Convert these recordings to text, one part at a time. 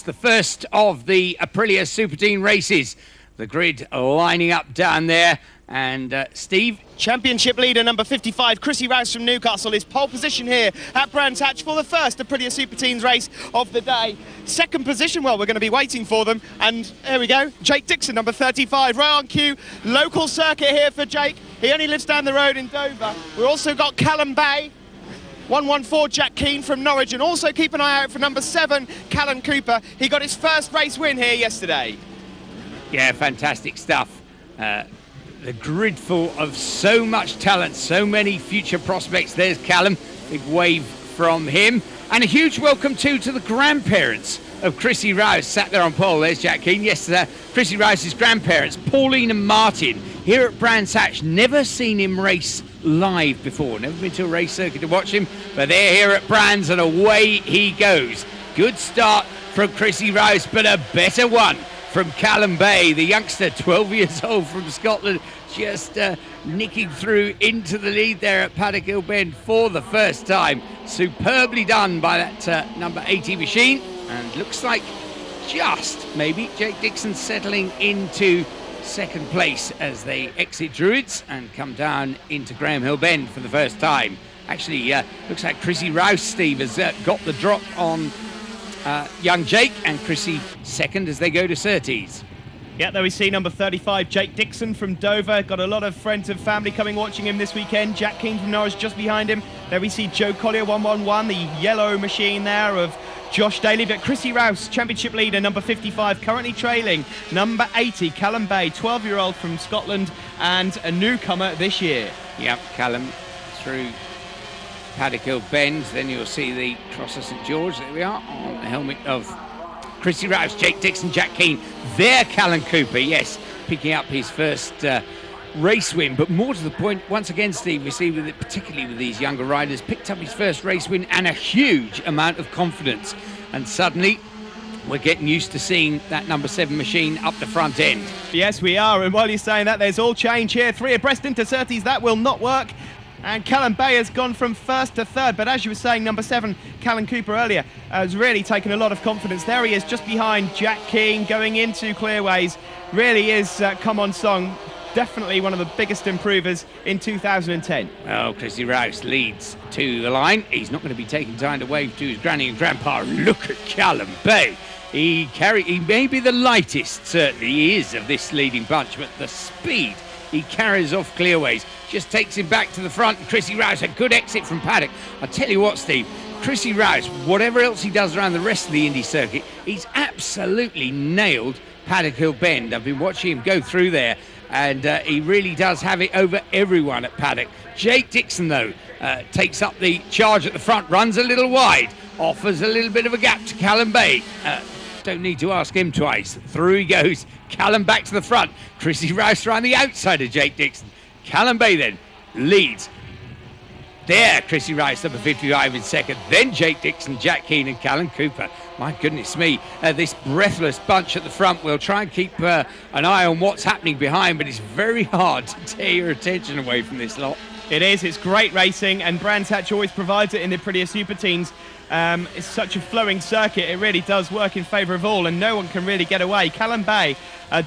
The first of the Aprilia Superteen races. The grid lining up down there. And Steve? Championship leader number 55, Chrissy Rouse from Newcastle, is pole position here at Brands Hatch for the first Aprilia Superteens race of the day. Second position, well, we're going to be waiting for them. And here we go, Jake Dixon, number 35, right on cue. Local circuit here for Jake. He only lives down the road in Dover. We've also got Callum Bay, 114 Jack Keane from Norwich, and also keep an eye out for number 7, Callum Cooper. He got his first race win here yesterday. Yeah, fantastic stuff. The grid full of so much talent, so many future prospects. There's Callum, big wave from him. And a huge welcome too to the grandparents of Chrissy Rouse. Sat there on pole, there's Jack Keane. Yes, Chrissy Rouse's grandparents, Pauline and Martin, here at Brands Hatch. Never seen him race live before, never been to a race circuit to watch him, but they're here at Brands and away he goes. Good start from Chrissy Rouse, but a better one from Callum Bay, the youngster, 12 years old from Scotland, just nicking through into the lead there at Paddock Hill Bend for the first time. Superbly done by that number 80 machine, and looks like just maybe Jake Dixon settling into second place as they exit Druids and come down into Graham Hill Bend for the first time. Actually, looks like Chrissy Rouse, Steve, has got the drop on young Jake, and Chrissy second as they go to Surtees. Yeah, there we see number 35, Jake Dixon from Dover. Got a lot of friends and family coming watching him this weekend. Jack Keane from Norwich just behind him. There we see Joe Collier, 111, the yellow machine there of Josh Daly. But Chrissy Rouse, championship leader, number 55, currently trailing number 80, Callum Bay, 12-year-old from Scotland and a newcomer this year. Yep, Callum through Paddock Hill Bend. Then you'll see the Cross of St George. There we are on the helmet of Chrissy Rouse, Jake Dixon, Jack Keane. There, Callum Cooper, yes, picking up his first race win. But more to the point, once again, Steve, we see with it, particularly with these younger riders, picked up his first race win and a huge amount of confidence. And suddenly, we're getting used to seeing that number 7 machine up the front end. Yes, we are. And while you're saying that, there's all change here. 3 abreast into Surtees. That will not work. And Callum Bay has gone from first to third. But as you were saying, number 7, Callum Cooper earlier, has really taken a lot of confidence. There he is, just behind Jack Keane, going into Clearways. Really is, come on song, definitely one of the biggest improvers in 2010. Oh, Chrissy Rouse leads to the line. He's not going to be taking time to wave to his granny and grandpa. Look at Callum Bay. He may be the lightest, certainly he is, of this leading bunch, but the speed he carries off Clearways just takes him back to the front. Chrissy Rouse, a good exit from Paddock. I'll tell you what, Steve, Chrissy Rouse, whatever else he does around the rest of the Indy circuit, he's absolutely nailed Paddock Hill Bend. I've been watching him go through there, and he really does have it over everyone at Paddock. Jake Dixon, though, takes up the charge at the front, runs a little wide, offers a little bit of a gap to Callum Bay. Don't need to ask him twice. Through he goes. Callum back to the front. Chrissy Rouse around the outside of Jake Dixon. Callum Bay then leads. There, Chrissy Rouse, number 55 in second. Then Jake Dixon, Jack Keane and Callum Cooper. My goodness me, this breathless bunch at the front. We'll try and keep an eye on what's happening behind, but it's very hard to tear your attention away from this lot. It is. It's great racing, and Brands Hatch always provides it in the Aprilia Superteens. It's such a flowing circuit, it really does work in favour of all, and no one can really get away. Callum Bay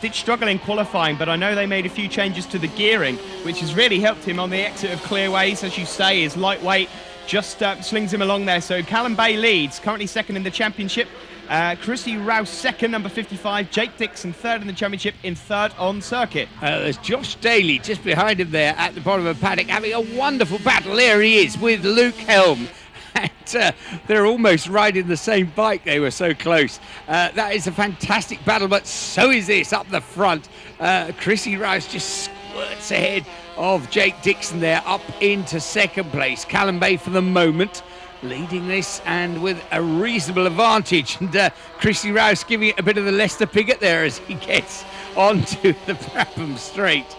did struggle in qualifying, but I know they made a few changes to the gearing, which has really helped him on the exit of Clearways. As you say, his lightweight just slings him along there. So Callum Bay leads, currently second in the championship. Chrissy Rouse second, number 55. Jake Dixon third in the championship, in third on circuit. There's Josh Daly just behind him there at the bottom of the paddock, having a wonderful battle. There he is with Luke Helm. And they're almost riding the same bike. They were so close. That is a fantastic battle, but so is this up the front. Chrissy Rouse just squirts ahead of Jake Dixon there, up into second place. Callum Bay for the moment leading this and with a reasonable advantage. And Chrissy Rouse giving it a bit of the Leicester Piggott there as he gets onto the Brabham Straight.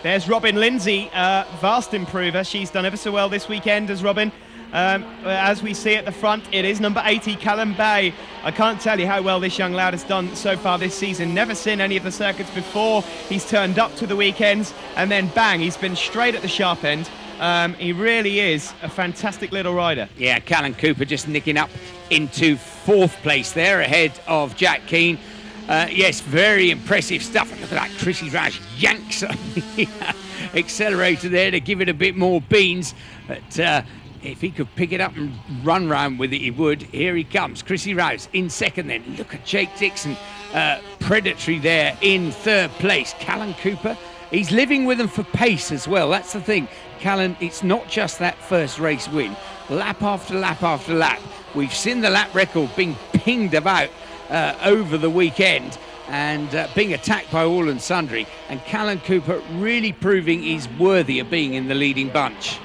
There's Robin Lindsay, vast improver. She's done ever so well this weekend as Robin. As we see at the front, it is number 80, Callum Bay. I can't tell you how well this young lad has done so far this season. Never seen any of the circuits before. He's turned up to the weekends, and then bang, he's been straight at the sharp end. He really is a fantastic little rider. Yeah, Callum Cooper just nicking up into 4th place there ahead of Jack Keane. Yes, very impressive stuff. Look at that, Chrissy Rouse yanks on the accelerator there to give it a bit more beans. But if he could pick it up and run round with it, he would. Here he comes, Chrissy Rouse in 2nd then. Look at Jake Dixon, predatory there in 3rd place. Callum Cooper, he's living with them for pace as well. That's the thing. Callum, it's not just that first race win. Lap after lap after lap. We've seen the lap record being pinged about over the weekend and being attacked by all and sundry. And Callum Cooper really proving he's worthy of being in the leading bunch.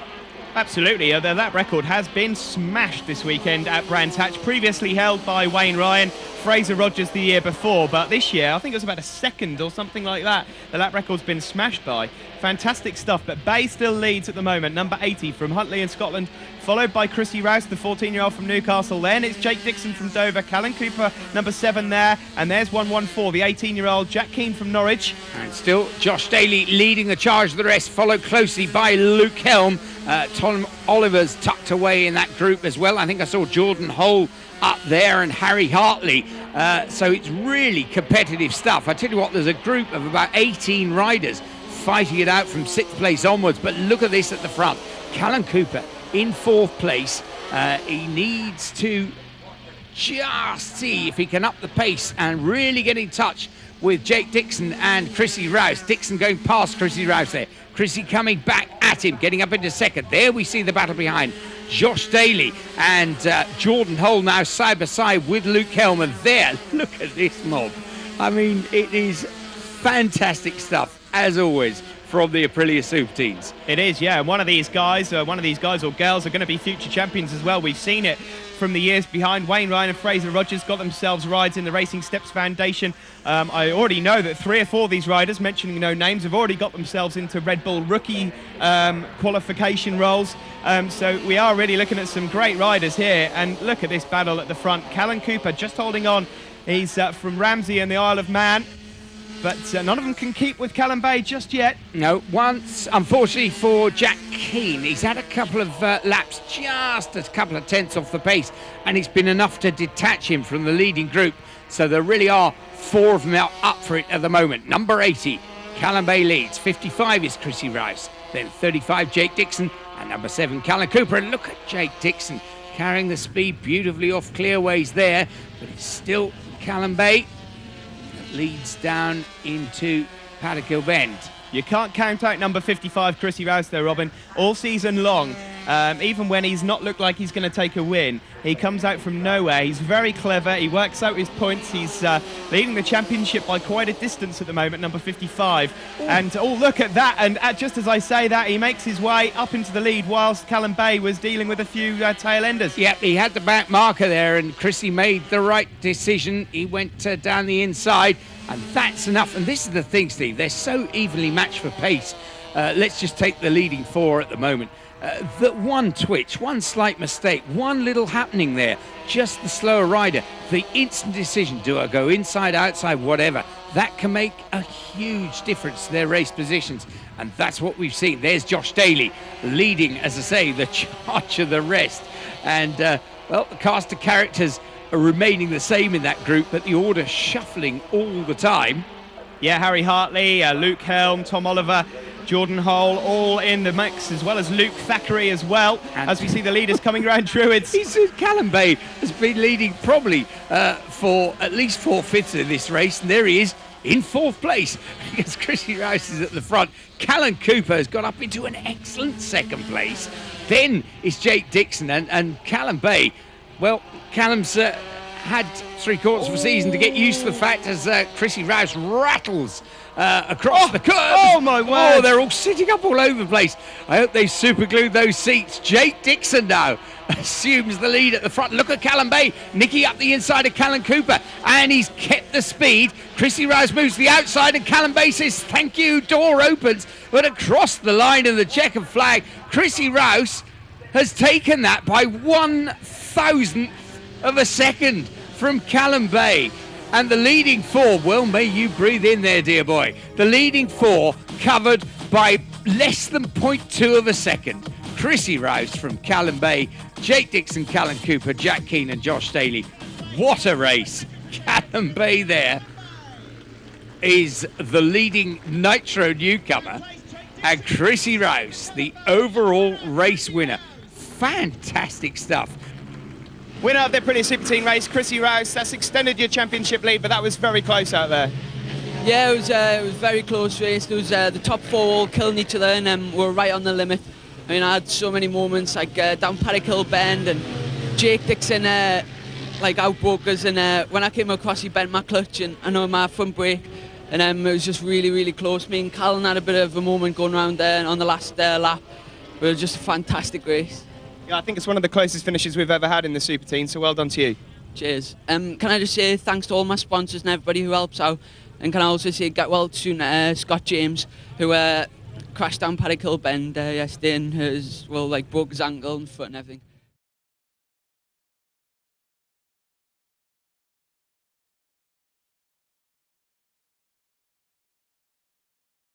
Absolutely, the lap record has been smashed this weekend at Brands Hatch, previously held by Wayne Ryan, Fraser Rogers the year before, but this year I think it was about a second or something like that the lap record's been smashed by. Fantastic stuff, but Bay still leads at the moment, number 80 from Huntly in Scotland, followed by Chrissy Rouse, the 14-year-old from Newcastle. Then it's Jake Dixon from Dover, Callum Cooper, number 7 there, and there's 114, the 18-year-old Jack Keane from Norwich. And still Josh Daly leading the charge of the rest, followed closely by Luke Helm. Tom Oliver's tucked away in that group as well. I think I saw Jordan Hole up there and Harry Hartley. So it's really competitive stuff. I tell you what, there's a group of about 18 riders fighting it out from 6th place onwards. But look at this at the front. Callum Cooper in 4th place. He needs to just see if he can up the pace and really get in touch with Jake Dixon and Chrissy Rouse. Dixon going past Chrissy Rouse there. Chrissy coming back at him, getting up into 2nd. There we see the battle behind Josh Daly and Jordan Hole now side by side with Luke Helm. And there, look at this mob. I mean, it is fantastic stuff, as always, from the Aprilia Superteens. It is, yeah. One of these guys or girls are going to be future champions as well. We've seen it from the years behind. Wayne Ryan and Fraser Rogers got themselves rides in the Racing Steps Foundation. I already know that 3 or 4 of these riders, mentioning no names, have already got themselves into Red Bull rookie qualification roles. So we are really looking at some great riders here. And look at this battle at the front. Callum Cooper just holding on. He's from Ramsey and the Isle of Man. But none of them can keep with Callum Bay just yet. No, once, unfortunately for Jack Keane, he's had a couple of laps, just a couple of tenths off the pace, and it's been enough to detach him from the leading group. So there really are 4 of them out up for it at the moment. Number 80, Callum Bay leads. 55 is Chrissy Rouse. Then 35, Jake Dixon. And number 7, Callum Cooper. And look at Jake Dixon carrying the speed beautifully off clearways there. But it's still Callum Bay leads down into Paddock Bend. You can't count out number 55, Chrissy Rouse, though, Robin. All season long, even when he's not looked like he's going to take a win, he comes out from nowhere. He's very clever. He works out his points. He's leading the championship by quite a distance at the moment, number 55. Ooh. And, look at that. And just as I say that, he makes his way up into the lead whilst Callum Bay was dealing with a few tail enders. Yeah, he had the back marker there, and Chrissy made the right decision. He went down the inside. And that's enough. And this is the thing, Steve. They're so evenly matched for pace. Let's just take the leading 4 at the moment. That one twitch, one slight mistake, one little happening there, just the slower rider, the instant decision, do I go inside, outside, whatever, that can make a huge difference to their race positions. And that's what we've seen. There's Josh Daly leading, as I say, the charge of the rest. And, the cast of characters are remaining the same in that group, but the order shuffling all the time. Yeah, Harry Hartley, Luke Helm, Tom Oliver, Jordan Hole, all in the mix, as well as Luke Thackeray as well, and as we see the leaders coming around Druids. Callum Bay has been leading probably for at least 4/5 of this race, and there he is in 4th place because Chrissy Rouse is at the front. Callum Cooper has got up into an excellent 2nd place. Then it's Jake Dixon and Callum Bay. Well, Callum's had 3/4 of a season to get used to the fact as Chrissy Rouse rattles across the curve. Oh, my word. Oh, they're all sitting up all over the place. I hope they superglued those seats. Jake Dixon now assumes the lead at the front. Look at Callum Bay, Nicky up the inside of Callum Cooper, and he's kept the speed. Chrissy Rouse moves to the outside, and Callum Bay says, thank you, door opens. But across the line of the checkered flag, Chrissy Rouse has taken that by 1/1000th of a second from Callum Bay. And the leading 4, well, may you breathe in there, dear boy. The leading 4 covered by less than 0.2 of a second. Chrissy Rouse from Callum Bay, Jake Dixon, Callan Cooper, Jack Keane and Josh Daly. What a race. Callum Bay there is the leading Nitro newcomer, and Chrissy Rouse, the overall race winner. Fantastic stuff. Winner of the Aprilia Superteen race, Chrissy Rouse. That's extended your championship lead, but that was very close out there. Yeah, it was a very close race. There was the top four all killing each other, and we were right on the limit. I mean, I had so many moments like down Paddock Hill Bend, and Jake Dixon like outbroke us, and when I came across, he bent my clutch and I know my front brake, and it was just really close. Me and Callan had a bit of a moment going around there on the last lap, but it was just a fantastic race. Yeah, I think it's one of the closest finishes we've ever had in the Superteen, so well done to you. Cheers. Can I just say thanks to all my sponsors and everybody who helps out, and can I also say get well soon Scott James, who crashed down Paddock Hill Bend yesterday and broke his ankle and foot and everything.